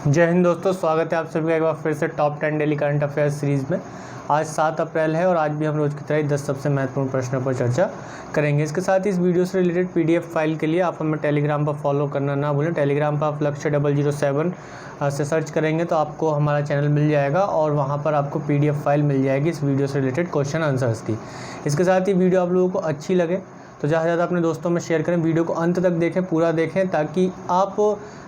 जय हिंद दोस्तों, स्वागत है आप सभी का एक बार फिर से top 10 daily current affairs series में। आज 7 अप्रैल है और आज भी हम रोज़ की तरह 10 सबसे महत्वपूर्ण प्रश्नों पर चर्चा करेंगे। इसके साथ ही इस वीडियो से रिलेटेड पीडीएफ फाइल के लिए आप हमें टेलीग्राम पर फॉलो करना ना भूलें। टेलीग्राम पर आप लक्ष्य 007 से सर्च करेंगे तो आपको हमारा चैनल मिल जाएगा और वहाँ पर आपको पीडीएफ फाइल मिल जाएगी इस वीडियो से रिलेटेड क्वेश्चन आंसर्स की। इसके साथ ही वीडियो आप लोगों को अच्छी लगे तो ज़्यादा से ज़्यादा अपने दोस्तों में शेयर करें। वीडियो को अंत तक देखें, पूरा देखें, ताकि आप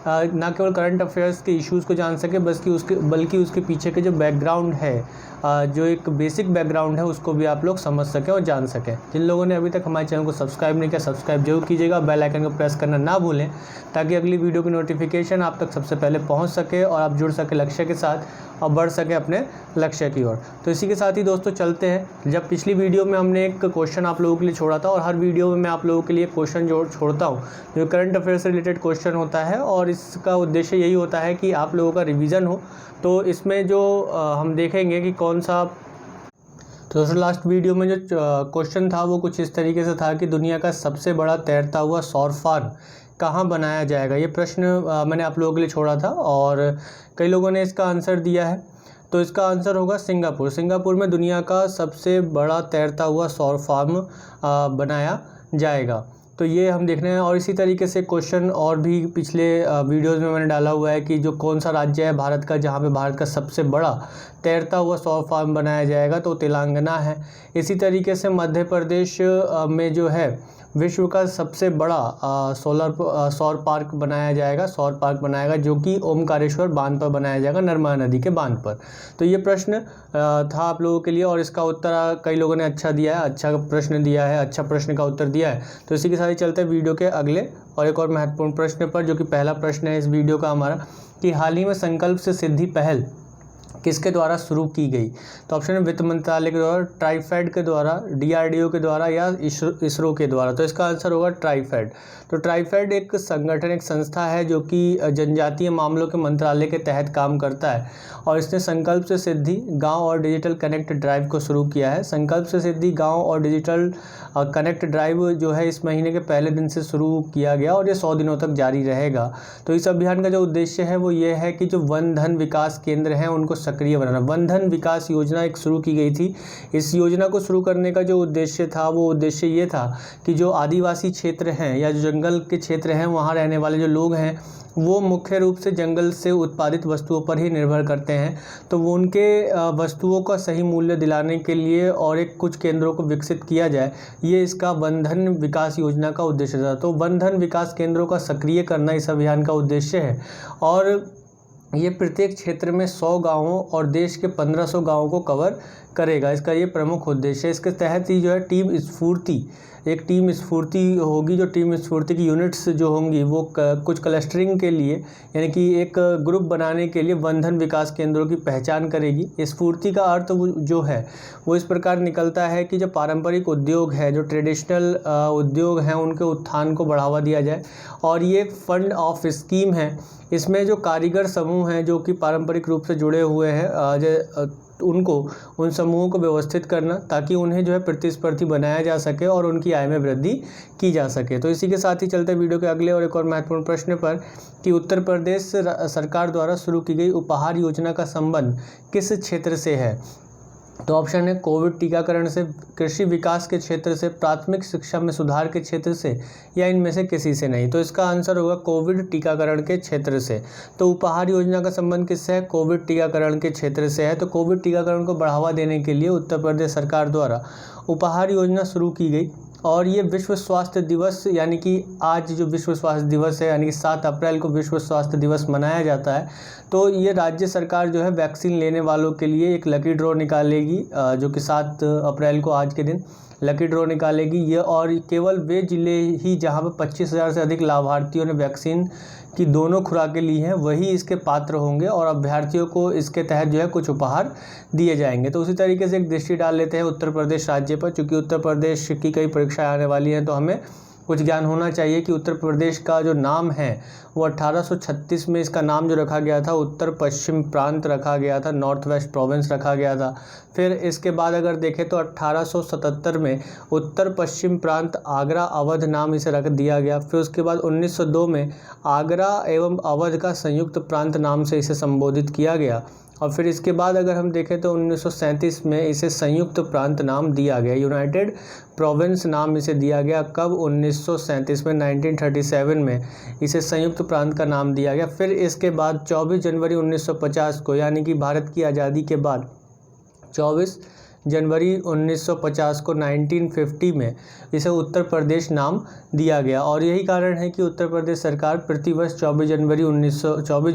ना केवल करंट अफेयर्स के इश्यूज़ को जान सकें बल्कि उसके पीछे के जो बैकग्राउंड है, जो एक बेसिक बैकग्राउंड है, उसको भी आप लोग समझ सकें और जान सकें। जिन लोगों ने अभी तक हमारे चैनल को सब्सक्राइब नहीं किया, सब्सक्राइब जरूर कीजिएगा। बेल आइकन को प्रेस करना ना भूलें ताकि अगली वीडियो की नोटिफिकेशन आप तक सबसे पहले पहुंच सके और आप जुड़ सके लक्ष्य के साथ और बढ़ सके अपने लक्ष्य की ओर। तो इसी के साथ ही दोस्तों चलते हैं। जब पिछली वीडियो में हमने एक क्वेश्चन आप लोगों के लिए छोड़ा था और हर वीडियो में मैं आप लोगों के लिए क्वेश्चन छोड़ता हूँ जो करंट अफेयर से रिलेटेड क्वेश्चन होता है, और इसका उद्देश्य यही होता है कि आप लोगों का रिवीजन हो। तो इसमें जो हम देखेंगे कि कौन सा, तो दोस्तों लास्ट वीडियो में जो क्वेश्चन था वो कुछ इस तरीके से था कि दुनिया का सबसे बड़ा तैरता हुआ सौर फार्म कहाँ बनाया जाएगा। ये प्रश्न मैंने आप लोगों के लिए छोड़ा था और कई लोगों ने इसका आंसर दिया है। तो इसका आंसर होगा सिंगापुर। सिंगापुर में दुनिया का सबसे बड़ा तैरता हुआ सौर फार्म बनाया जाएगा। तो ये हम देख रहे हैं। और इसी तरीके से क्वेश्चन और भी पिछले वीडियोज़ में मैंने डाला हुआ है कि जो कौन सा राज्य है भारत का जहाँ पे भारत का सबसे बड़ा तैरता हुआ सौर फार्म बनाया जाएगा, तो तेलंगाना है। इसी तरीके से मध्य प्रदेश में जो है विश्व का सबसे बड़ा सौर पार्क बनाया जाएगा, जो कि ओमकारेश्वर बांध पर बनाया जाएगा, नर्मदा नदी के बांध पर। तो ये प्रश्न था आप लोगों के लिए और इसका उत्तर कई लोगों ने अच्छा दिया है, अच्छा प्रश्न का उत्तर दिया है। तो इसी के साथ ही चलते हैं वीडियो के अगले और एक और महत्वपूर्ण प्रश्न पर, जो कि पहला प्रश्न है इस वीडियो का हमारा, कि हाल ही में संकल्प से सिद्धि पहल किसके द्वारा शुरू की गई। तो ऑप्शन है वित्त मंत्रालय के द्वारा, ट्राइफेड के द्वारा, डीआरडीओ के द्वारा या इसरो के द्वारा। तो इसका आंसर होगा ट्राइफेड। तो ट्राइफेड एक संगठन, एक संस्था है जो कि जनजातीय मामलों के मंत्रालय के तहत काम करता है और इसने संकल्प से सिद्धि गांव और डिजिटल कनेक्ट ड्राइव को शुरू किया है। संकल्प से सिद्धि गांव और डिजिटल कनेक्ट ड्राइव जो है इस महीने के पहले दिन से शुरू किया गया और ये 100 दिनों तक जारी रहेगा। तो इस अभियान का जो उद्देश्य है वो ये है कि जो वन धन विकास केंद्र हैं उनको सक्रिय बनाना। वन धन विकास योजना एक शुरू की गई थी। इस योजना को शुरू करने का जो उद्देश्य था वो उद्देश्य ये था कि जो आदिवासी क्षेत्र हैं या जो जंगल के क्षेत्र हैं, वहाँ रहने वाले जो लोग हैं वो मुख्य रूप से जंगल से उत्पादित वस्तुओं पर ही निर्भर करते हैं। तो वो उनके वस्तुओं का सही मूल्य दिलाने के लिए और एक कुछ केंद्रों को विकसित किया जाए, ये इसका वन धन विकास योजना का उद्देश्य था। तो वन धन विकास केंद्रों का सक्रिय करना इस अभियान का उद्देश्य है और ये प्रत्येक क्षेत्र में 100 गांवों और देश के 1500 गांवों को कवर करेगा। इसका ये प्रमुख उद्देश्य है। इसके तहत ही जो है एक टीम स्फूर्ति होगी। जो टीम स्फूर्ति की यूनिट्स जो होंगी वो कुछ क्लस्टरिंग के लिए, यानी कि एक ग्रुप बनाने के लिए वन धन विकास केंद्रों की पहचान करेगी। स्फूर्ति का अर्थ जो है वो इस प्रकार निकलता है कि जो पारंपरिक उद्योग है, जो ट्रेडिशनल उद्योग हैं, उनके उत्थान को बढ़ावा दिया जाए। और ये एक फंड ऑफ स्कीम है। इसमें जो कारीगर समूह हैं जो कि पारंपरिक रूप से जुड़े हुए हैं, उन समूहों को व्यवस्थित करना ताकि उन्हें जो है प्रतिस्पर्धी बनाया जा सके और उनकी आय में वृद्धि की जा सके। तो इसी के साथ ही चलते वीडियो के अगले और एक और महत्वपूर्ण प्रश्न पर, कि उत्तर प्रदेश सरकार द्वारा शुरू की गई उपहार योजना का संबंध किस क्षेत्र से है। तो ऑप्शन है कोविड टीकाकरण से, कृषि विकास के क्षेत्र से, प्राथमिक शिक्षा में सुधार के क्षेत्र से, या इनमें से किसी से नहीं। तो इसका आंसर होगा कोविड टीकाकरण के क्षेत्र से। तो उपहार योजना का संबंध किससे है? कोविड टीकाकरण के क्षेत्र से है। तो कोविड टीकाकरण को बढ़ावा देने के लिए उत्तर प्रदेश सरकार द्वारा उपहार योजना शुरू की गई और ये विश्व स्वास्थ्य दिवस, यानी कि आज जो विश्व स्वास्थ्य दिवस है, यानी कि 7 अप्रैल को विश्व स्वास्थ्य दिवस मनाया जाता है। तो ये राज्य सरकार जो है वैक्सीन लेने वालों के लिए एक लकी ड्रॉ निकालेगी, जो कि 7 अप्रैल को आज के दिन लकी ड्रॉ निकालेगी। ये और केवल वे जिले ही जहाँ पर 25,000 से अधिक लाभार्थियों ने वैक्सीन की दोनों खुराकें ली हैं वही इसके पात्र होंगे और अभ्यर्थियों को इसके तहत जो है कुछ उपहार दिए जाएंगे। तो उसी तरीके से एक दृष्टि डाल लेते हैं उत्तर प्रदेश राज्य पर, चूँकि उत्तर प्रदेश की कई परीक्षाएं आने वाली हैं तो हमें कुछ ज्ञान होना चाहिए कि उत्तर प्रदेश का जो नाम है वो 1836 में इसका नाम जो रखा गया था उत्तर पश्चिम प्रांत रखा गया था, नॉर्थ वेस्ट प्रोविंस रखा गया था। फिर इसके बाद अगर देखें तो 1877 में उत्तर पश्चिम प्रांत आगरा अवध नाम इसे रख दिया गया। फिर उसके बाद 1902 में आगरा एवं अवध का संयुक्त प्रांत नाम से इसे संबोधित किया गया। और फिर इसके बाद अगर हम देखें तो 1937 में इसे संयुक्त प्रांत नाम दिया गया, यूनाइटेड प्रोविंस नाम इसे दिया गया। कब? 1937 में, 1937 में इसे संयुक्त प्रांत का नाम दिया गया। फिर इसके बाद 24 जनवरी 1950 को, यानी कि भारत की आज़ादी के बाद 24 जनवरी 1950 को 1950 में इसे उत्तर प्रदेश नाम दिया गया। और यही कारण है कि उत्तर प्रदेश सरकार प्रतिवर्ष 24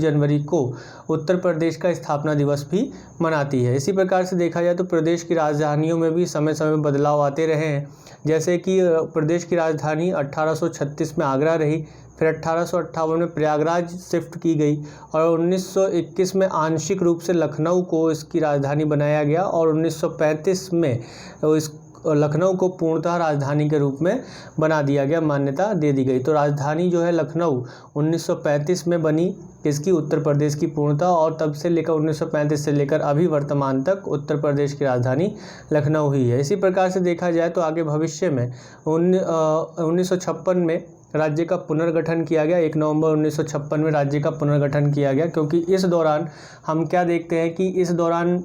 जनवरी को उत्तर प्रदेश का स्थापना दिवस भी मनाती है। इसी प्रकार से देखा जाए तो प्रदेश की राजधानियों में भी समय समय में बदलाव आते रहे हैं। जैसे कि प्रदेश की राजधानी 1836 में आगरा रही, फिर 1858 में प्रयागराज शिफ्ट की गई और 1921 में आंशिक रूप से लखनऊ को इसकी राजधानी बनाया गया और 1935 में इस लखनऊ को पूर्णतः राजधानी के रूप में बना दिया गया, मान्यता दे दी गई। तो राजधानी जो है लखनऊ 1935 में बनी इसकी, उत्तर प्रदेश की पूर्णतः, और तब से लेकर 1935 से लेकर अभी वर्तमान तक उत्तर प्रदेश की राजधानी लखनऊ ही है। इसी प्रकार से देखा जाए तो आगे भविष्य में 1956 में राज्य का पुनर्गठन किया गया। 1 नवंबर 1956 में राज्य का पुनर्गठन किया गया, क्योंकि इस दौरान हम क्या देखते हैं कि इस दौरान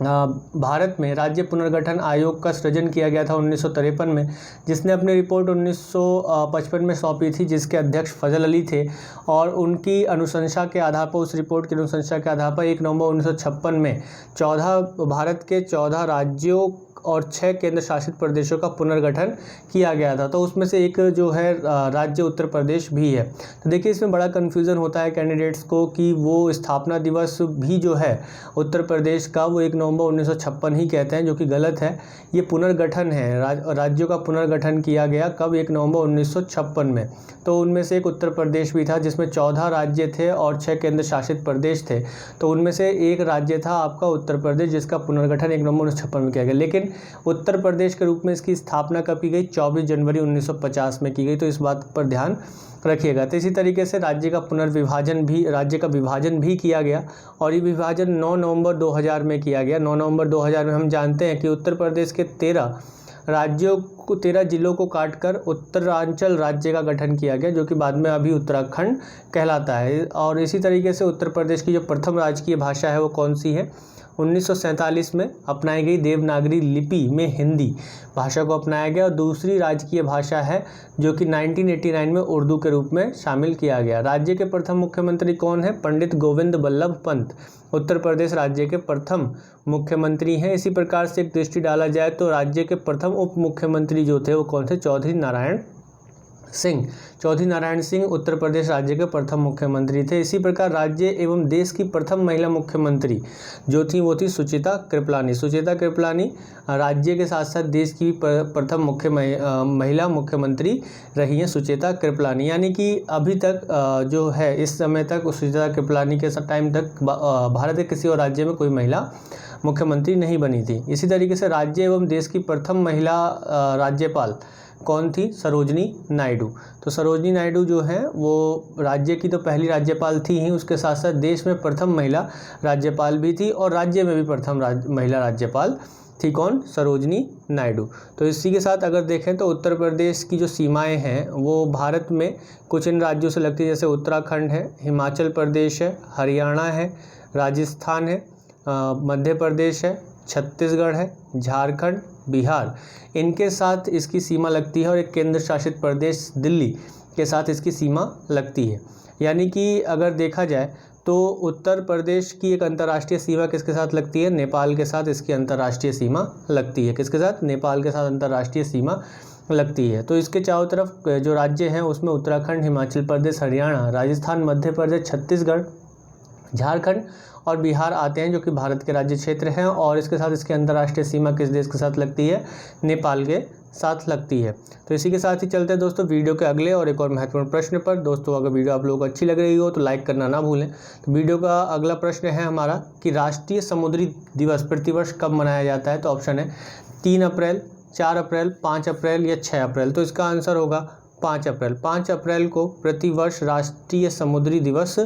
भारत में राज्य पुनर्गठन आयोग का सृजन किया गया था 1953 में, जिसने अपनी रिपोर्ट 1955 में सौंपी थी, जिसके अध्यक्ष फजल अली थे। और उनकी अनुशंसा के आधार पर, उस रिपोर्ट की अनुशंसा के आधार पर 1 नवंबर 1956 में भारत के 14 राज्यों और 6 केंद्र शासित प्रदेशों का पुनर्गठन किया गया था। तो उसमें से एक जो है राज्य उत्तर प्रदेश भी है। तो देखिए इसमें बड़ा कन्फ्यूज़न होता है कैंडिडेट्स को कि वो स्थापना दिवस भी जो है उत्तर प्रदेश का वो 1 नवंबर 1956 ही कहते हैं, जो कि गलत है। ये पुनर्गठन है, राज्यों का पुनर्गठन किया गया कब? 1 नवंबर 1956 में। तो उनमें से एक उत्तर प्रदेश भी था जिसमें 14 राज्य थे और 6 केंद्र शासित प्रदेश थे। तो उनमें से एक राज्य था आपका उत्तर प्रदेश, जिसका पुनर्गठन 1 नवंबर 1956 में किया गया। लेकिन उत्तर प्रदेश के रूप में इसकी स्थापना कब की गई? 24 जनवरी 1950 में की गई। तो इस बात पर ध्यान रखिएगा। तो इसी तरीके से राज्य का विभाजन भी किया गया और ये विभाजन 9 नवंबर 2000 में किया गया। 9 नवंबर 2000 में हम जानते हैं कि उत्तर प्रदेश के 13 जिलों को काटकर उत्तरांचल राज्य का गठन किया गया, जो कि बाद में अभी उत्तराखंड कहलाता है। और इसी तरीके से उत्तर प्रदेश की जो प्रथम राजकीय भाषा है वो कौन सी है? 1947 में अपनाई गई देवनागरी लिपि में हिंदी भाषा को अपनाया गया। और दूसरी राजकीय भाषा है जो कि 1989 में उर्दू के रूप में शामिल किया गया। राज्य के प्रथम मुख्यमंत्री कौन है? पंडित गोविंद बल्लभ पंत उत्तर प्रदेश राज्य के प्रथम मुख्यमंत्री हैं। इसी प्रकार से एक दृष्टि डाला जाए तो राज्य के प्रथम उप मुख्यमंत्री जो थे वो कौन थे? चौधरी नारायण सिंह उत्तर प्रदेश राज्य के प्रथम मुख्यमंत्री थे। इसी प्रकार राज्य एवं देश की प्रथम महिला मुख्यमंत्री जो थी वो थी सुचेता कृपलानी राज्य के साथ साथ देश की प्रथम महिला मुख्यमंत्री रही हैं सुचेता कृपलानी। यानी कि अभी तक जो है इस समय तक सुचेता कृपलानी के टाइम तक भारत के किसी और राज्य में कोई महिला मुख्यमंत्री नहीं बनी थी। इसी तरीके से राज्य एवं देश की प्रथम महिला राज्यपाल कौन थी? सरोजनी नायडू। तो सरोजनी नायडू जो है वो राज्य की तो पहली राज्यपाल थी ही, उसके साथ साथ देश में प्रथम महिला राज्यपाल भी थी और राज्य में भी प्रथम महिला राज्यपाल थी। कौन? सरोजनी नायडू। तो इसी के साथ अगर देखें तो उत्तर प्रदेश की जो सीमाएं हैं वो भारत में कुछ इन राज्यों से लगती है, जैसे उत्तराखंड है, हिमाचल प्रदेश है, हरियाणा है, राजस्थान है, मध्य प्रदेश है, छत्तीसगढ़ है, झारखंड, बिहार, इनके साथ इसकी सीमा लगती है। और एक केंद्र शासित प्रदेश दिल्ली के साथ इसकी सीमा लगती है। यानी कि अगर देखा जाए तो उत्तर प्रदेश की एक अंतर्राष्ट्रीय सीमा किसके साथ लगती है? नेपाल के साथ इसकी अंतर्राष्ट्रीय सीमा लगती है। किसके साथ? नेपाल के साथ अंतर्राष्ट्रीय सीमा लगती है। तो इसके चारों तरफ जो राज्य हैं उसमें उत्तराखंड, हिमाचल प्रदेश, हरियाणा, राजस्थान, मध्य प्रदेश, छत्तीसगढ़, झारखंड और बिहार आते हैं, जो कि भारत के राज्य क्षेत्र हैं। और इसके साथ इसकी अंतर्राष्ट्रीय सीमा किस देश के साथ लगती है? नेपाल के साथ लगती है। तो इसी के साथ ही चलते हैं दोस्तों वीडियो के अगले और एक और महत्वपूर्ण प्रश्न पर। दोस्तों अगर वीडियो आप लोगों को अच्छी लग रही हो तो लाइक करना ना भूलें। तो वीडियो का अगला प्रश्न है हमारा कि राष्ट्रीय समुद्री दिवस प्रतिवर्ष कब मनाया जाता है? तो ऑप्शन है 3 अप्रैल, 4 अप्रैल, 5 अप्रैल या 6 अप्रैल। तो इसका आंसर होगा 5 अप्रैल को प्रतिवर्ष राष्ट्रीय समुद्री दिवस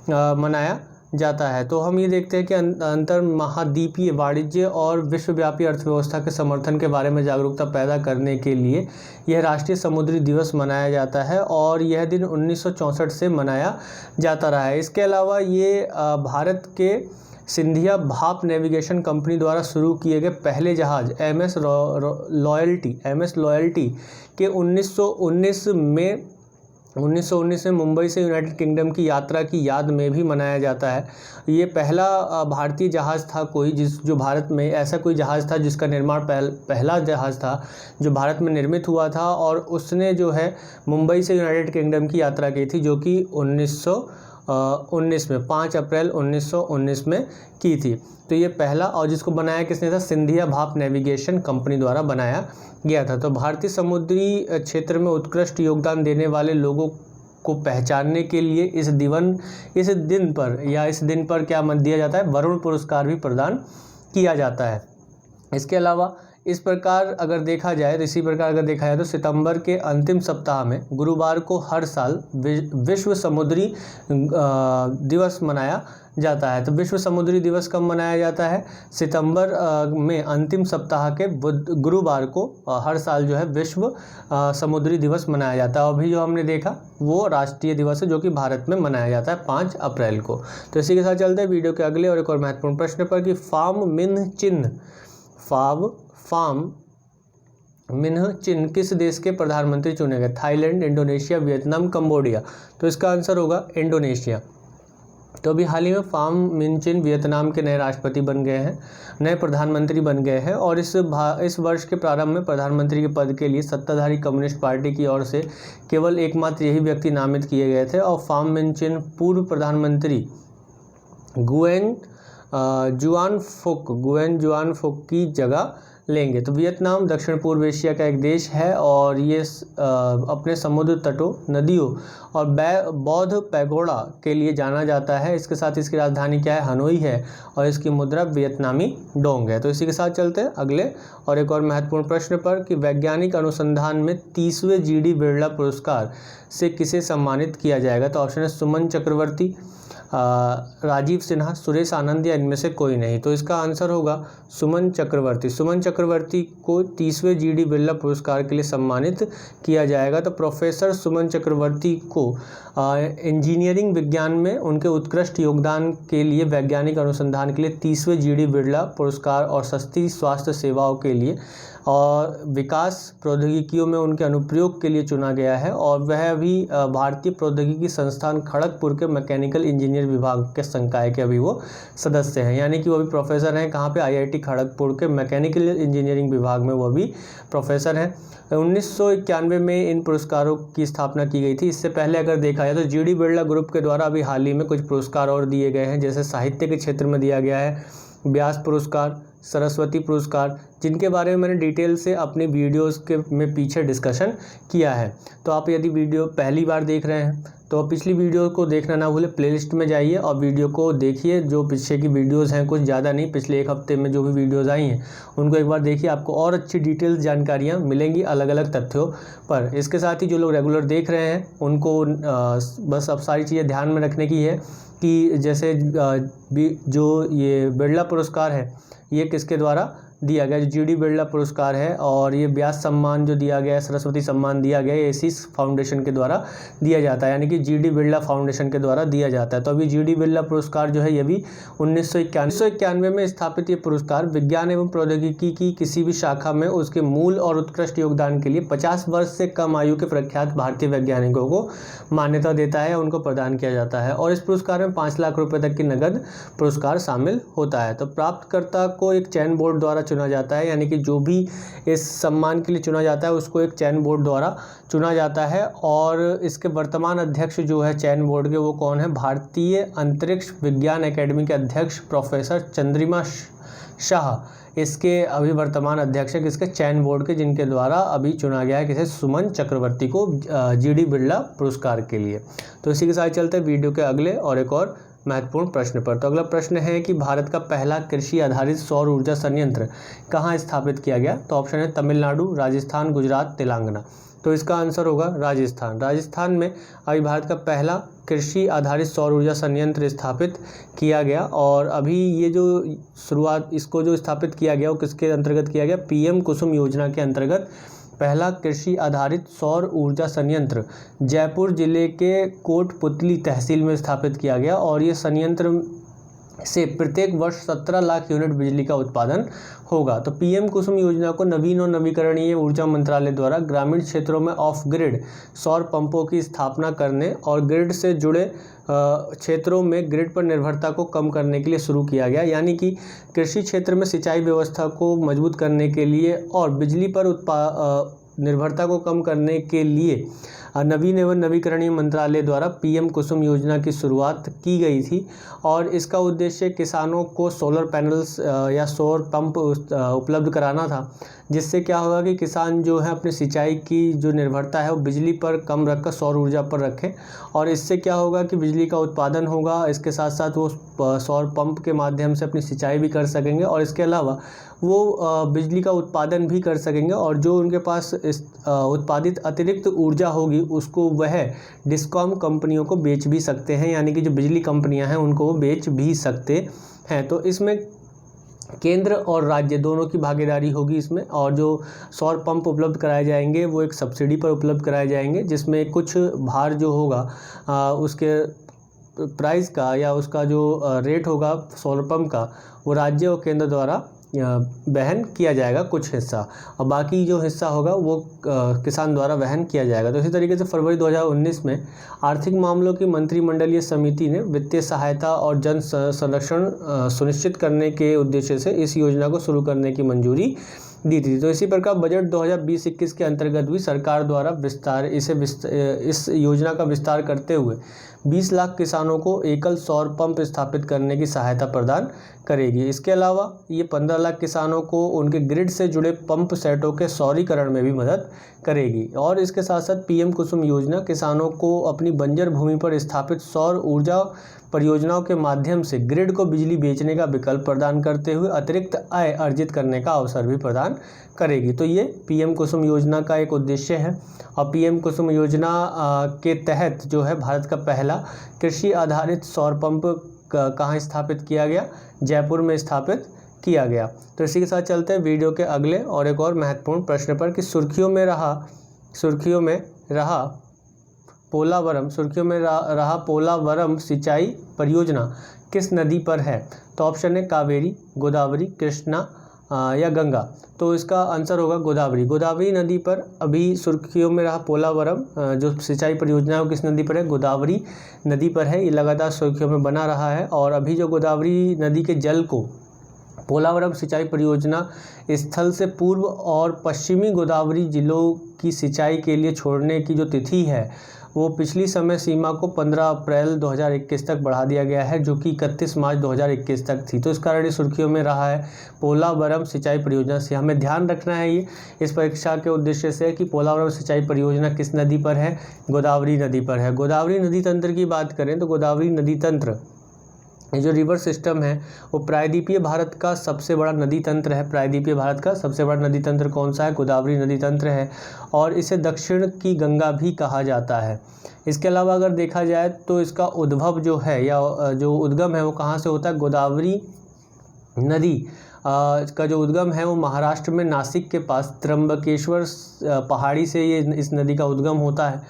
मनाया जाता है। तो हम ये देखते हैं कि अंतर महाद्वीपीय वाणिज्य और विश्वव्यापी अर्थव्यवस्था के समर्थन के बारे में जागरूकता पैदा करने के लिए यह राष्ट्रीय समुद्री दिवस मनाया जाता है और यह दिन 1964 से मनाया जाता रहा है। इसके अलावा ये भारत के सिंधिया भाप नेविगेशन कंपनी द्वारा शुरू किए गए पहले जहाज एमएस लॉयल्टी के 1919 में मुंबई से यूनाइटेड किंगडम की यात्रा की याद में भी मनाया जाता है। ये पहला भारतीय जहाज़ था जो भारत में ऐसा कोई जहाज़ था जिसका निर्माण पहला जहाज़ था जो भारत में निर्मित हुआ था और उसने जो है मुंबई से यूनाइटेड किंगडम की यात्रा की थी, जो कि 1919 में 5 अप्रैल 1919 में की थी। तो ये पहला, और जिसको बनाया किसने था? सिंधिया भाप नेविगेशन कंपनी द्वारा बनाया गया था। तो भारतीय समुद्री क्षेत्र में उत्कृष्ट योगदान देने वाले लोगों को पहचानने के लिए इस दिन पर क्या मत दिया जाता है? वरुण पुरस्कार भी प्रदान किया जाता है। इसके अलावा इसी प्रकार अगर देखा जाए तो सितंबर के अंतिम सप्ताह में गुरुवार को हर साल विश्व समुद्री दिवस मनाया जाता है। तो विश्व समुद्री दिवस कब मनाया जाता है? सितंबर में अंतिम सप्ताह के गुरुवार को हर साल जो है विश्व समुद्री दिवस मनाया जाता है। अभी जो हमने देखा वो राष्ट्रीय दिवस है जो कि भारत में मनाया जाता है 5 अप्रैल को। तो इसी के साथ चलते हैं वीडियो के अगले और एक और महत्वपूर्ण प्रश्न पर कि फार्म मिन्ह चिन्ह किस देश के प्रधानमंत्री चुने गए? Thailand, Indonesia, Vietnam, Cambodia. तो इसका आंसर होगा इंडोनेशिया। तो अभी हाल ही में फार्म मिन्ह चिन वियतनाम के नए राष्ट्रपति बन गए हैं, नए प्रधानमंत्री बन गए हैं और इस वर्ष के प्रारंभ में प्रधानमंत्री के पद के लिए सत्ताधारी कम्युनिस्ट पार्टी की ओर से केवल एकमात्र यही व्यक्ति नामित किए गए थे और फार्म मिन्ह चिन पूर्व प्रधानमंत्री गुएन जुआन फुक की जगह लेंगे। तो वियतनाम दक्षिण पूर्व एशिया का एक देश है और ये अपने समुद्र तटों, नदियों और बौद्ध पैगोडा के लिए जाना जाता है। इसके साथ इसकी राजधानी क्या है? हनोई है और इसकी मुद्रा वियतनामी डोंग है। तो इसी के साथ चलते हैं अगले और एक और महत्वपूर्ण प्रश्न पर कि वैज्ञानिक अनुसंधान में 30वें जीडी बिरला पुरस्कार से किसे सम्मानित किया जाएगा? तो ऑप्शन है सुमन चक्रवर्ती, राजीव सिन्हा, सुरेश आनंद या इनमें से कोई नहीं। तो इसका आंसर होगा सुमन चक्रवर्ती। सुमन चक्रवर्ती को 30वें जीडी बिरला पुरस्कार के लिए सम्मानित किया जाएगा। तो प्रोफेसर सुमन चक्रवर्ती को इंजीनियरिंग विज्ञान में उनके उत्कृष्ट योगदान के लिए वैज्ञानिक अनुसंधान के लिए 30वें जीडी बिरला पुरस्कार और सस्ती स्वास्थ्य सेवाओं के लिए और विकास प्रौद्योगिकियों में उनके अनुप्रयोग के लिए चुना गया है और वह अभी भारतीय प्रौद्योगिकी संस्थान खड़गपुर के मैकेनिकल इंजीनियर विभाग के संकाय के अभी वो सदस्य हैं, यानी कि वो अभी प्रोफेसर हैं। कहाँ पे? आईआईटी खड़गपुर के मैकेनिकल इंजीनियरिंग विभाग में वो अभी प्रोफेसर हैं। 1991 में इन पुरस्कारों की स्थापना की गई थी। इससे पहले अगर देखा जाए तो जीडी बिरला ग्रुप के द्वारा अभी हाल ही में कुछ पुरस्कार और दिए गए हैं, जैसे साहित्य के क्षेत्र में दिया गया है व्यास पुरस्कार, सरस्वती पुरस्कार, जिनके बारे में मैंने डिटेल से अपनी वीडियोस में पीछे डिस्कशन किया है। तो आप यदि वीडियो पहली बार देख रहे हैं तो पिछली वीडियो को देखना ना भूलें, प्लेलिस्ट में जाइए और वीडियो को देखिए। जो पीछे की वीडियोस हैं, कुछ ज़्यादा नहीं, पिछले एक हफ्ते में जो भी वीडियोस आई हैं उनको एक बार देखिए, आपको और अच्छी डिटेल्स जानकारियाँ मिलेंगी अलग अलग तथ्यों पर। इसके साथ ही जो लोग रेगुलर देख रहे हैं उनको बस अब सारी चीज़ें ध्यान में रखने की है कि जैसे जो ये बिरला पुरस्कार है ये किसके द्वारा दिया गया? जो जीडी बिरला पुरस्कार है और ये व्यास सम्मान जो दिया गया है, सरस्वती सम्मान दिया गया है, इसी फाउंडेशन के द्वारा दिया जाता है, यानी कि जीडी बिरला फाउंडेशन के द्वारा दिया जाता है। तो अभी जीडी बिरला पुरस्कार जो है ये भी 1991 में स्थापित ये पुरस्कार विज्ञान एवं प्रौद्योगिकी की किसी भी शाखा में उसके मूल और उत्कृष्ट योगदान के लिए 50 वर्ष से कम आयु के प्रख्यात भारतीय वैज्ञानिकों को मान्यता देता है, उनको प्रदान किया जाता है और इस पुरस्कार में 5 लाख रुपये तक की नगद पुरस्कार शामिल होता है। तो प्राप्तकर्ता को एक चयन बोर्ड द्वारा चुना जाता है, यानी कि जो भी इस सम्मान के लिए चुना जाता है उसको एक चयन बोर्ड द्वारा चुना जाता है और इसके वर्तमान अध्यक्ष जो है चयन बोर्ड के वो कौन है? भारतीय अंतरिक्ष विज्ञान एकेडमी के अध्यक्ष प्रोफेसर चंद्रिमा शाह इसके अभी वर्तमान अध्यक्ष है किसके? चयन बोर्ड के, जिनके द्वारा अभी चुना गया है किसे? सुमन चक्रवर्ती को जीडी बिरला पुरस्कार के लिए। तो इसी के साथ चलते हैं वीडियो के अगले और एक और महत्वपूर्ण प्रश्न पर। तो अगला प्रश्न है कि भारत का पहला कृषि आधारित सौर ऊर्जा संयंत्र कहाँ स्थापित किया गया? तो ऑप्शन है तमिलनाडु, राजस्थान, गुजरात, तेलंगाना। तो इसका आंसर होगा राजस्थान। राजस्थान में अभी भारत का पहला कृषि आधारित सौर ऊर्जा संयंत्र स्थापित किया गया। और अभी ये जो शुरुआत इसको जो स्थापित किया गया वो किसके अंतर्गत किया गया, पीएम कुसुम योजना के अंतर्गत पहला कृषि आधारित सौर ऊर्जा संयंत्र जयपुर जिले के कोटपुतली तहसील में स्थापित किया गया। और ये संयंत्र से प्रत्येक वर्ष 17 लाख यूनिट बिजली का उत्पादन होगा। तो पीएम कुसुम योजना को नवीन और नवीकरणीय ऊर्जा मंत्रालय द्वारा ग्रामीण क्षेत्रों में ऑफ ग्रिड सौर पंपों की स्थापना करने और ग्रिड से जुड़े क्षेत्रों में ग्रिड पर निर्भरता को कम करने के लिए शुरू किया गया। यानी कि कृषि क्षेत्र में सिंचाई व्यवस्था को मजबूत करने के लिए और बिजली पर निर्भरता को कम करने के लिए नवीन एवं नवीकरणीय मंत्रालय द्वारा पीएम कुसुम योजना की शुरुआत की गई थी। और इसका उद्देश्य किसानों को सोलर पैनल्स या सौर पंप उपलब्ध कराना था, जिससे क्या होगा कि किसान जो है अपनी सिंचाई की जो निर्भरता है वो बिजली पर कम रखकर सौर ऊर्जा पर रखें। और इससे क्या होगा कि बिजली का उत्पादन होगा, इसके साथ साथ वो सौर पंप के माध्यम से अपनी सिंचाई भी कर सकेंगे और इसके अलावा वो बिजली का उत्पादन भी कर सकेंगे। और जो उनके पास उत्पादित अतिरिक्त ऊर्जा होगी उसको वह डिस्कॉम कंपनियों को बेच भी सकते हैं, यानी कि जो बिजली कंपनियां हैं उनको वो बेच भी सकते हैं। तो इसमें केंद्र और राज्य दोनों की भागीदारी होगी इसमें। और जो सौर पंप उपलब्ध कराए जाएंगे वो एक सब्सिडी पर उपलब्ध कराए जाएंगे, जिसमें कुछ भार जो होगा उसके प्राइस का या उसका जो रेट होगा सोलर पंप का वो राज्य और केंद्र द्वारा वहन किया जाएगा कुछ हिस्सा, और बाकी जो हिस्सा होगा वो किसान द्वारा वहन किया जाएगा। तो इसी तरीके से फरवरी 2019 में आर्थिक मामलों की मंत्रिमंडलीय समिति ने वित्तीय सहायता और जन संरक्षण सुनिश्चित करने के उद्देश्य से इस योजना को शुरू करने की मंजूरी दी थी। तो इसी प्रकार बजट 2020-21 के अंतर्गत भी सरकार द्वारा इस योजना का विस्तार करते हुए 20 लाख किसानों को एकल सौर पंप स्थापित करने की सहायता प्रदान करेगी। इसके अलावा ये 15 लाख किसानों को उनके ग्रिड से जुड़े पंप सेटों के सौरीकरण में भी मदद करेगी। और इसके साथ साथ पीएम कुसुम योजना किसानों को अपनी बंजर भूमि पर स्थापित सौर ऊर्जा परियोजनाओं के माध्यम से ग्रिड को बिजली बेचने का विकल्प प्रदान करते हुए अतिरिक्त आय अर्जित करने का अवसर भी प्रदान करेगी। तो ये पीएम कुसुम योजना का एक उद्देश्य है। और पीएम कुसुम योजना के तहत जो है भारत का पहला कृषि आधारित सौर पंप कहाँ स्थापित किया गया, जयपुर में स्थापित किया गया। तो इसी के साथ चलते हैं वीडियो के अगले और एक और महत्वपूर्ण प्रश्न पर कि सुर्खियों में रहा पोलावरम सिंचाई परियोजना किस नदी पर है। तो ऑप्शन है कावेरी, गोदावरी, कृष्णा या गंगा। तो इसका आंसर होगा गोदावरी। गोदावरी नदी पर अभी सुर्खियों में रहा पोलावरम जो सिंचाई परियोजना है वो किस नदी पर है, गोदावरी नदी पर है। ये लगातार सुर्खियों में बना रहा है। और अभी जो गोदावरी नदी के जल को पोलावरम सिंचाई परियोजना स्थल से पूर्व और पश्चिमी गोदावरी जिलों की सिंचाई के लिए छोड़ने की जो तिथि है वो पिछली समय सीमा को 15 अप्रैल 2021 तक बढ़ा दिया गया है, जो कि 31 मार्च 2021 तक थी। तो इस कारण ये सुर्खियों में रहा है पोलावरम सिंचाई परियोजना से। हमें ध्यान रखना है ये इस परीक्षा के उद्देश्य से कि पोलावरम सिंचाई परियोजना किस नदी पर है, गोदावरी नदी पर है। गोदावरी नदी तंत्र की बात करें तो गोदावरी नदी तंत्र जो रिवर सिस्टम है वो प्रायद्वीपीय भारत का सबसे बड़ा नदी तंत्र है। प्रायद्वीपीय भारत का सबसे बड़ा नदी तंत्र कौन सा है, गोदावरी नदी तंत्र है। और इसे दक्षिण की गंगा भी कहा जाता है। इसके अलावा अगर देखा जाए तो इसका उद्भव जो है या जो उद्गम है वो कहाँ से होता है, गोदावरी नदी का जो उद्गम है वो महाराष्ट्र में नासिक के पास त्र्यंबकेश्वर पहाड़ी से ये इस नदी का उद्गम होता है।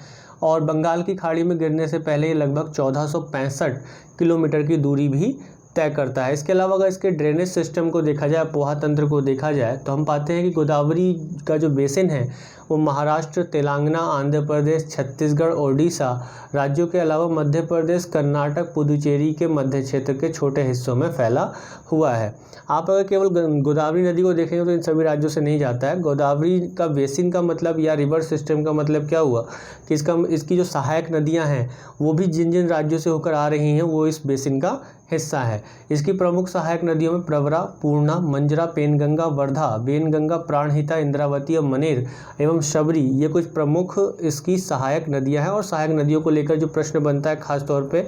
और बंगाल की खाड़ी में गिरने से पहले ये लगभग 1465 किलोमीटर की दूरी भी तय करता है। इसके अलावा अगर इसके ड्रेनेज सिस्टम को देखा जाए, पोहा तंत्र को देखा जाए, तो हम पाते हैं कि गोदावरी का जो बेसिन है वो महाराष्ट्र, तेलंगाना, आंध्र प्रदेश, छत्तीसगढ़, ओडिशा राज्यों के अलावा मध्य प्रदेश, कर्नाटक, पुदुचेरी के मध्य क्षेत्र के छोटे हिस्सों में फैला हुआ है। आप अगर केवल गोदावरी नदी को देखेंगे तो इन सभी राज्यों से नहीं जाता है। गोदावरी का बेसिन का मतलब या रिवर सिस्टम का मतलब क्या हुआ कि इसकी जो सहायक नदियां हैं वो भी जिन जिन राज्यों से होकर आ रही हैं वो इस बेसिन का हिस्सा है। इसकी प्रमुख सहायक नदियों में प्रवरा, पूर्णा, मंजरा, पेनगंगा, वर्धा, बेनगंगा, प्राणहिता, इंद्रावती और मनेर एवं शबरी ये कुछ प्रमुख इसकी सहायक नदियां हैं। और सहायक नदियों को लेकर जो प्रश्न बनता है खासतौर पे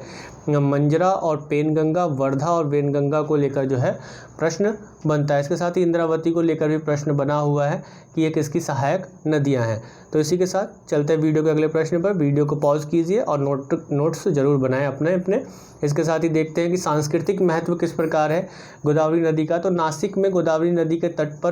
मंजरा और पेनगंगा, वर्धा और वेनगंगा को लेकर जो है प्रश्न बनता है। इसके साथ ही इंद्रावती को लेकर भी प्रश्न बना हुआ है कि ये किसकी सहायक नदियां हैं। तो इसी के साथ चलते हैं वीडियो के अगले प्रश्न पर। वीडियो को पॉज कीजिए और नोट्स जरूर बनाएं अपने अपने। इसके साथ ही देखते हैं कि सांस्कृतिक महत्व किस प्रकार है गोदावरी नदी का। तो नासिक में गोदावरी नदी के तट पर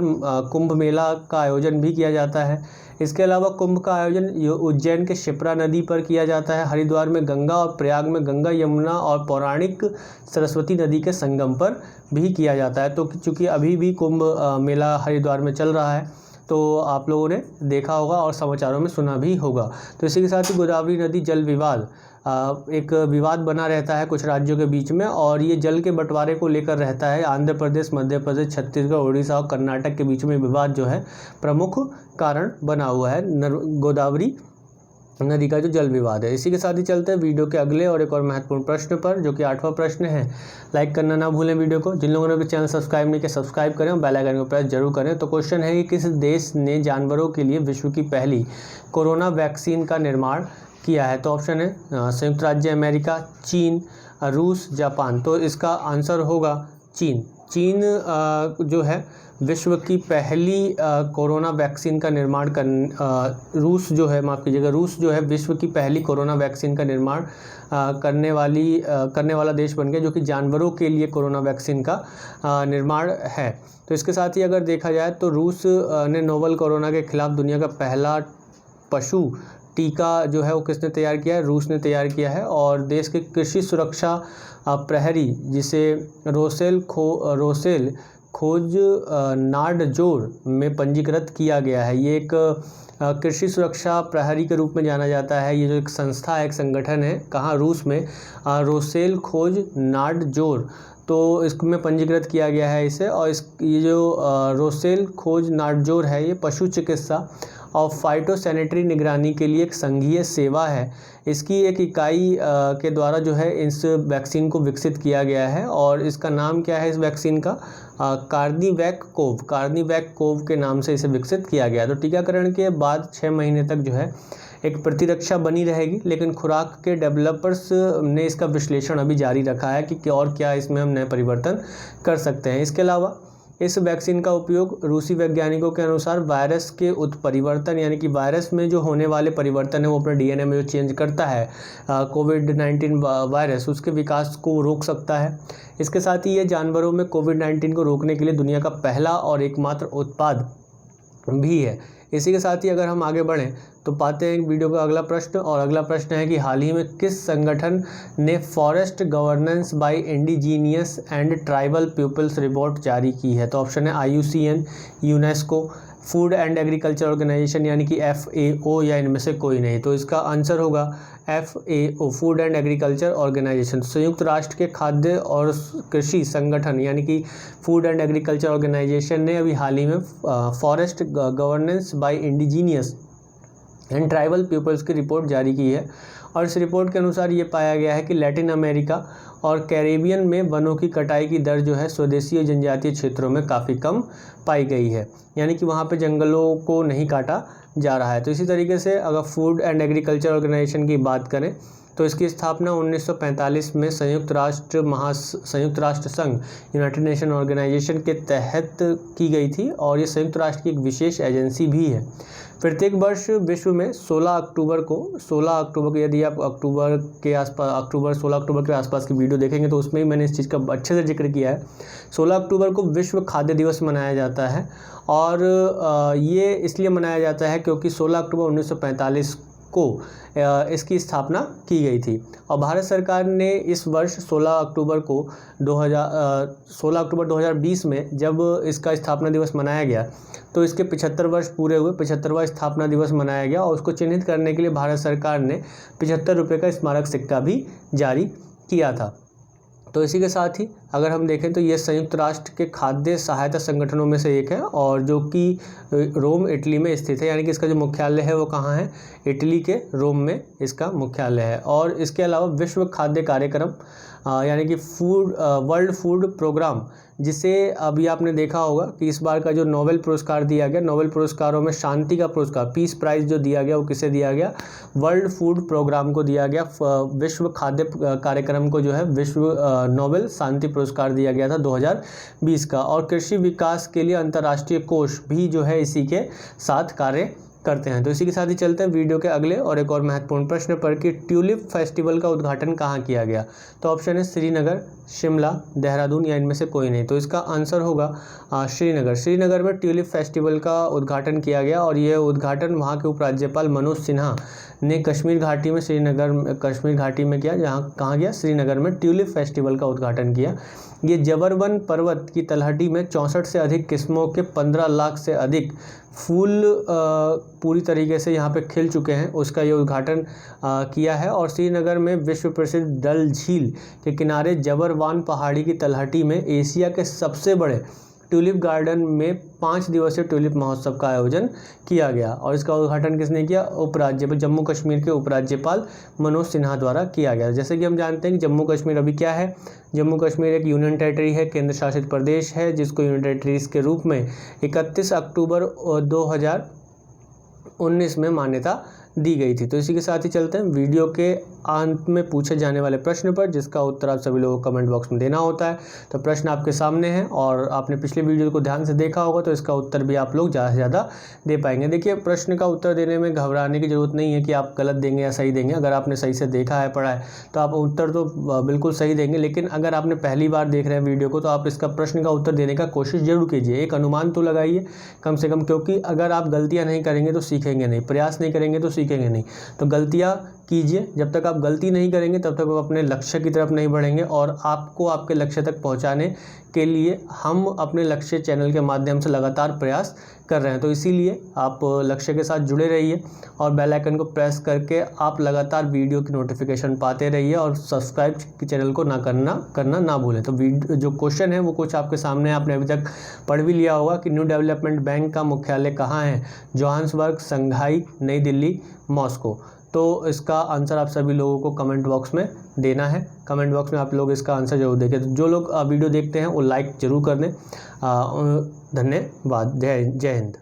कुंभ मेला का आयोजन भी किया जाता है। इसके अलावा कुंभ का आयोजन उज्जैन के शिप्रा नदी पर किया जाता है। हरिद्वार में गंगा और प्रयाग में गंगा, यमुना और पौराणिक सरस्वती नदी के संगम पर भी किया जाता है। तो चूँकि अभी भी कुंभ मेला हरिद्वार में चल रहा है तो आप लोगों ने देखा होगा और समाचारों में सुना भी होगा। तो इसी के साथ ही गोदावरी नदी जल विवाद एक विवाद बना रहता है कुछ राज्यों के बीच में, और ये जल के बंटवारे को लेकर रहता है। आंध्र प्रदेश, मध्य प्रदेश, छत्तीसगढ़, उड़ीसा और कर्नाटक के बीच में विवाद जो है प्रमुख कारण बना हुआ है गोदावरी नदी का जो जल विवाद है। इसी के साथ ही चलते हैं वीडियो के अगले और एक और महत्वपूर्ण प्रश्न पर, जो कि 8वां प्रश्न है। लाइक करना ना भूलें वीडियो को। जिन लोगों ने भी चैनल सब्सक्राइब नहीं किया सब्सक्राइब करें और बेल आइकन को प्रेस जरूर करें। तो क्वेश्चन है कि किस देश ने जानवरों के लिए विश्व की पहली कोरोना वैक्सीन का निर्माण किया है। तो ऑप्शन है संयुक्त राज्य अमेरिका, चीन, रूस, जापान। तो इसका आंसर होगा चीन। चीन जो है विश्व की पहली कोरोना वैक्सीन का निर्माण रूस जो है, माफ़ कीजिएगा, रूस जो है विश्व की पहली कोरोना वैक्सीन का निर्माण करने वाला देश बन गया, जो कि जानवरों के लिए कोरोना वैक्सीन का निर्माण है। तो इसके साथ ही अगर देखा जाए तो रूस ने नोवल कोरोना के खिलाफ दुनिया का पहला पशु टीका जो है वो किसने तैयार किया है, रूस ने तैयार किया है। और देश के कृषि सुरक्षा प्रहरी, जिसे रोसेल खोज नाडजोर में पंजीकृत किया गया है। ये एक कृषि सुरक्षा प्रहरी के रूप में जाना जाता है। ये जो एक संस्था है, एक संगठन है, कहाँ, रूस में, रोसेल खोज नाडजोर, तो इसमें पंजीकृत किया गया है इसे। और ये जो रोसेल खोज नाडजोर है, ये पशु चिकित्सा और फाइटोसैनिटरी निगरानी के लिए एक संघीय सेवा है। इसकी एक इकाई के द्वारा जो है इस वैक्सीन को विकसित किया गया है। और इसका नाम क्या है इस वैक्सीन का, कार्निवैक कोव के नाम से इसे विकसित किया गया। तो टीकाकरण के बाद 6 महीने तक जो है एक प्रतिरक्षा बनी रहेगी, लेकिन खुराक के डेवलपर्स ने इसका विश्लेषण अभी जारी रखा है कि और क्या इसमें हम नए परिवर्तन कर सकते हैं। इसके अलावा इस वैक्सीन का उपयोग रूसी वैज्ञानिकों के अनुसार वायरस के उत्परिवर्तन, यानी कि वायरस में जो होने वाले परिवर्तन है वो अपने डीएनए में जो चेंज करता है कोविड-19 वायरस, उसके विकास को रोक सकता है। इसके साथ ही ये जानवरों में कोविड-19 को रोकने के लिए दुनिया का पहला और एकमात्र उत्पाद भी है। इसी के साथ ही अगर हम आगे बढ़ें तो पाते हैं वीडियो का अगला प्रश्न, और अगला प्रश्न है कि हाल ही में किस संगठन ने forest governance by indigenous and tribal peoples report जारी की है। तो ऑप्शन है IUCN, UNESCO, food and agriculture organization यानी कि FAO, या इनमें से कोई नहीं। तो इसका आंसर होगा FAO, food and agriculture organization. संयुक्त राष्ट्र के खाद्य और कृषि संगठन यानी कि फूड एंड एग्रीकल्चर ऑर्गेनाइजेशन ने अभी हाल ही में forest governance by indigenous and tribal peoples की रिपोर्ट जारी की है। और इस रिपोर्ट के अनुसार ये पाया गया है कि लैटिन अमेरिका और कैरेबियन में वनों की कटाई की दर जो है स्वदेशी और जनजातीय क्षेत्रों में काफ़ी कम पाई गई है, यानी कि वहाँ पे जंगलों को नहीं काटा जा रहा है। तो इसी तरीके से अगर फूड एंड एग्रीकल्चर ऑर्गेनाइजेशन की बात करें तो इसकी स्थापना 1945 में संयुक्त राष्ट्र संघ यूनाइटेड नेशन ऑर्गेनाइजेशन के तहत की गई थी, और ये संयुक्त राष्ट्र की एक विशेष एजेंसी भी है। प्रत्येक वर्ष विश्व में 16 अक्टूबर को यदि आप अक्टूबर 16 अक्टूबर के आसपास की वीडियो देखेंगे तो उसमें ही मैंने इस चीज़ का अच्छे से जिक्र किया है। 16 अक्टूबर को विश्व खाद्य दिवस मनाया जाता है, और ये इसलिए मनाया जाता है क्योंकि 16 अक्टूबर 1945 को इसकी स्थापना की गई थी। और भारत सरकार ने इस वर्ष 16 अक्टूबर 2020 में जब इसका स्थापना दिवस मनाया गया तो इसके 75 वर्ष पूरे हुए, 75वां स्थापना दिवस मनाया गया, और उसको चिन्हित करने के लिए भारत सरकार ने 75 रुपये का स्मारक सिक्का भी जारी किया था। तो इसी के साथ ही अगर हम देखें तो ये संयुक्त राष्ट्र के खाद्य सहायता संगठनों में से एक है, और जो कि रोम इटली में स्थित है, यानी कि इसका जो मुख्यालय है वो कहाँ है, इटली के रोम में इसका मुख्यालय है। और इसके अलावा विश्व खाद्य कार्यक्रम यानी कि वर्ल्ड फूड प्रोग्राम, जिसे अभी आपने देखा होगा कि इस बार का जो नोबेल पुरस्कार दिया गया, नोबेल पुरस्कारों में शांति का पुरस्कार, पीस प्राइज जो दिया गया वो किसे दिया गया, वर्ल्ड फूड प्रोग्राम को दिया गया। विश्व खाद्य कार्यक्रम को जो है विश्व नोबेल शांति पुरस्कार दिया गया था 2020 का। और कृषि विकास के लिए अंतर्राष्ट्रीय कोष भी जो है इसी के साथ कार्य करते हैं। तो इसी के साथ ही चलते हैं वीडियो के अगले और एक और महत्वपूर्ण प्रश्न पर कि ट्यूलिप फेस्टिवल का उद्घाटन कहाँ किया गया। तो ऑप्शन है श्रीनगर, शिमला, देहरादून या इनमें से कोई नहीं। तो इसका आंसर होगा श्रीनगर। श्रीनगर में ट्यूलिप फेस्टिवल का उद्घाटन किया गया और यह उद्घाटन वहाँ के उपराज्यपाल मनोज सिन्हा ने कश्मीर घाटी में कश्मीर घाटी में किया। जहाँ कहाँ गया, श्रीनगर में ट्यूलिप फेस्टिवल का उद्घाटन किया। ये जबरवन पर्वत की तलहटी में 64 से अधिक किस्मों के 15 लाख से अधिक फूल पूरी तरीके से यहाँ पे खिल चुके हैं, उसका ये उद्घाटन किया है। और श्रीनगर में विश्व प्रसिद्ध डल झील के किनारे जबरवान पहाड़ी की तलहटी में एशिया के सबसे बड़े ट्यूलिप गार्डन में 5 दिवसीय ट्यूलिप महोत्सव का आयोजन किया गया। और इसका उद्घाटन किसने किया, उपराज्यपाल, जम्मू कश्मीर के उपराज्यपाल मनोज सिन्हा द्वारा किया गया। जैसे कि हम जानते हैं कि जम्मू कश्मीर अभी क्या है, जम्मू कश्मीर एक यूनियन टेरिटरी है, केंद्र शासित प्रदेश है, जिसको यूनियन टेरिटरीज के रूप में 31 अक्टूबर 2019 में मान्यता दी गई थी। तो इसी के साथ ही चलते हैं वीडियो के अंत में पूछे जाने वाले प्रश्न पर, जिसका उत्तर आप सभी लोगों को कमेंट बॉक्स में देना होता है। तो प्रश्न आपके सामने है और आपने पिछले वीडियो को ध्यान से देखा होगा, तो इसका उत्तर भी आप लोग ज़्यादा से ज़्यादा दे पाएंगे। देखिए, प्रश्न का उत्तर देने में घबराने की ज़रूरत नहीं है कि आप गलत देंगे या सही देंगे। अगर आपने सही से देखा है, पढ़ा है, तो आप उत्तर तो बिल्कुल सही देंगे। लेकिन अगर आपने पहली बार देख रहे हैं वीडियो को, तो आप इसका प्रश्न का उत्तर देने का कोशिश जरूर कीजिए। एक अनुमान तो लगाइए कम से कम, क्योंकि अगर आप गलतियाँ नहीं करेंगे तो सीखेंगे नहीं, प्रयास नहीं करेंगे तो सीखेंगे नहीं। तो गलतियाँ कीजिए, जब तक आप गलती नहीं करेंगे तब तक आप अपने लक्ष्य की तरफ नहीं बढ़ेंगे। और आपको आपके लक्ष्य तक पहुंचाने के लिए हम अपने लक्ष्य चैनल के माध्यम से लगातार प्रयास कर रहे हैं। तो इसीलिए आप लक्ष्य के साथ जुड़े रहिए और बेल आइकन को प्रेस करके आप लगातार वीडियो की नोटिफिकेशन पाते रहिए और सब्सक्राइब चैनल को करना ना भूलें। तो जो क्वेश्चन है वो कुछ आपके सामने, आपने अभी तक पढ़ भी लिया होगा कि न्यू डेवलपमेंट बैंक का मुख्यालय कहाँ है, जोहान्सबर्ग, संघाई, नई दिल्ली, मॉस्को। तो इसका आंसर आप सभी लोगों को कमेंट बॉक्स में देना है। कमेंट बॉक्स में आप लोग इसका आंसर जरूर देखें। तो जो लोग वीडियो देखते हैं वो लाइक जरूर कर दें। धन्यवाद। जय हिंद।